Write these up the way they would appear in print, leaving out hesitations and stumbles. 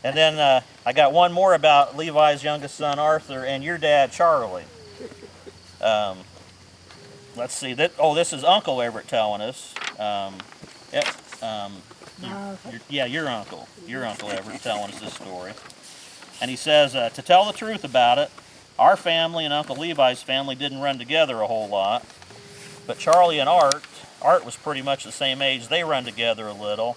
And then I got one more about Levi's youngest son, Arthur, and your dad, Charlie. Um, let's see. This is Uncle Everett telling us. Yep. Your uncle. Your Uncle Everett telling us this story. And he says, to tell the truth about it, our family and Uncle Levi's family didn't run together a whole lot. But Charlie and Art was pretty much the same age. They run together a little.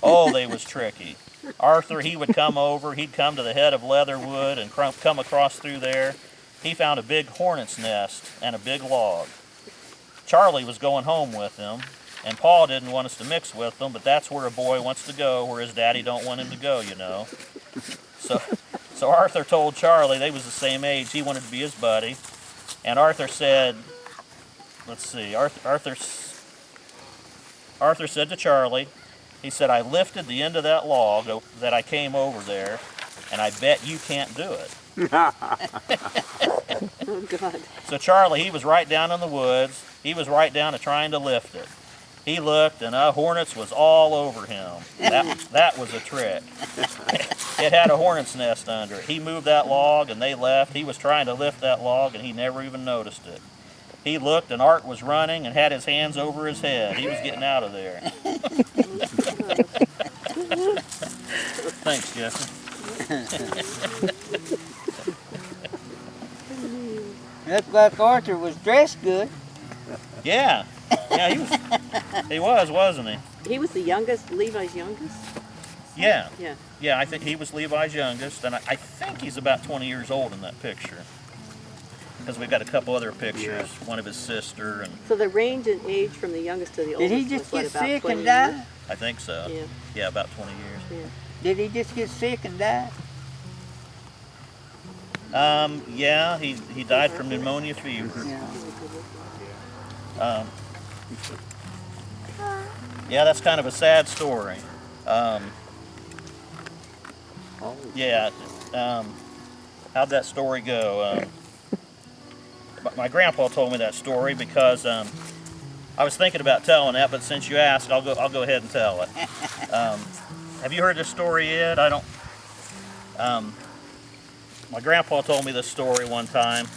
Oh, they was tricky. Arthur, he would come over. He'd come to the head of Leatherwood and come across through there. He found a big hornet's nest and a big log. Charlie was going home with him, and Paul didn't want us to mix with them, but that's where a boy wants to go, where his daddy don't want him to go, you know. So Arthur told Charlie, they was the same age, he wanted to be his buddy. And Arthur said, let's see, Arthur said to Charlie, he said, I lifted the end of that log that I came over there, and I bet you can't do it. Oh, God. So Charlie, he was right down in the woods. He was right down to trying to lift it. He looked, and hornets was all over him. That was a trick. It had a hornet's nest under it. He moved that log, and they left. He was trying to lift that log, and he never even noticed it. He looked, and Art was running and had his hands over his head. He was getting out of there. Thanks, Jesse. Looked like Arthur was dressed good. Yeah, he was, wasn't he? He was the youngest, Levi's youngest? Yeah. Yeah. Yeah, I think he was Levi's youngest, and I think he's about 20 years old in that picture. Because we've got a couple other pictures, one of his sister, and So the range in age from the youngest to the oldest Did he just was get what, about sick 20 and die? years? I think so. Yeah. Yeah, about 20 years. Yeah. Did he just get sick and die? Yeah, he died from pneumonia fever. Yeah. Yeah, that's kind of a sad story. Yeah, how'd that story go? My grandpa told me that story because I was thinking about telling that, but since you asked, I'll go ahead and tell it. Have you heard this story yet? I don't. My grandpa told me this story one time.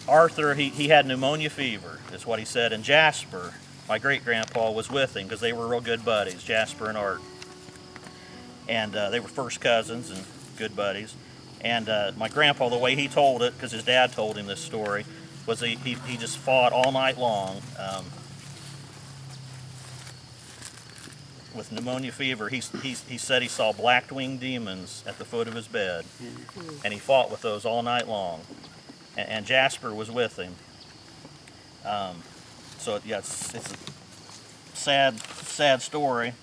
Arthur, he had pneumonia fever, is what he said, and Jasper, my great-grandpa, was with him because they were real good buddies, Jasper and Art. And they were first cousins and good buddies. And my grandpa, the way he told it, because his dad told him this story, was he just fought all night long with pneumonia fever. He said he saw black-winged demons at the foot of his bed, and he fought with those all night long. And Jasper was with him. So yeah, it's a sad story.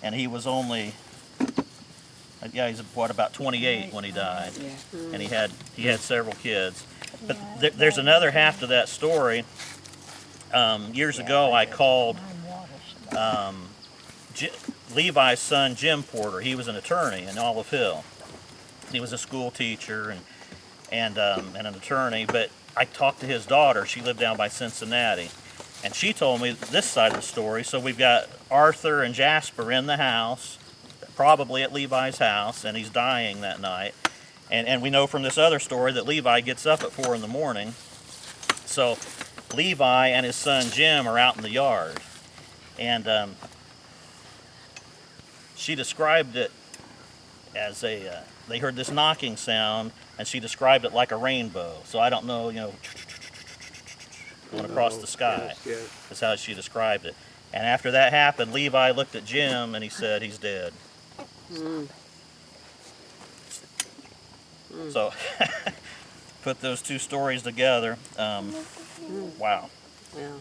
And he was only, he's about 28 when he died, and he had several kids. But there's another half to that story. Years ago, I called Levi's son, Jim Porter. He was an attorney in Olive Hill. He was a school teacher and an attorney, but I talked to his daughter. She lived down by Cincinnati, and she told me this side of the story. So we've got Arthur and Jasper in the house, probably at Levi's house, and he's dying that night. And we know from this other story that Levi gets up at 4 in the morning. So Levi and his son Jim are out in the yard, and she described it as they heard this knocking sound, and she described it like a rainbow. So I don't know, going across the sky. That's how she described it. And after that happened, Levi looked at Jim and he said, he's dead. So put those two stories together. Wow. Yeah.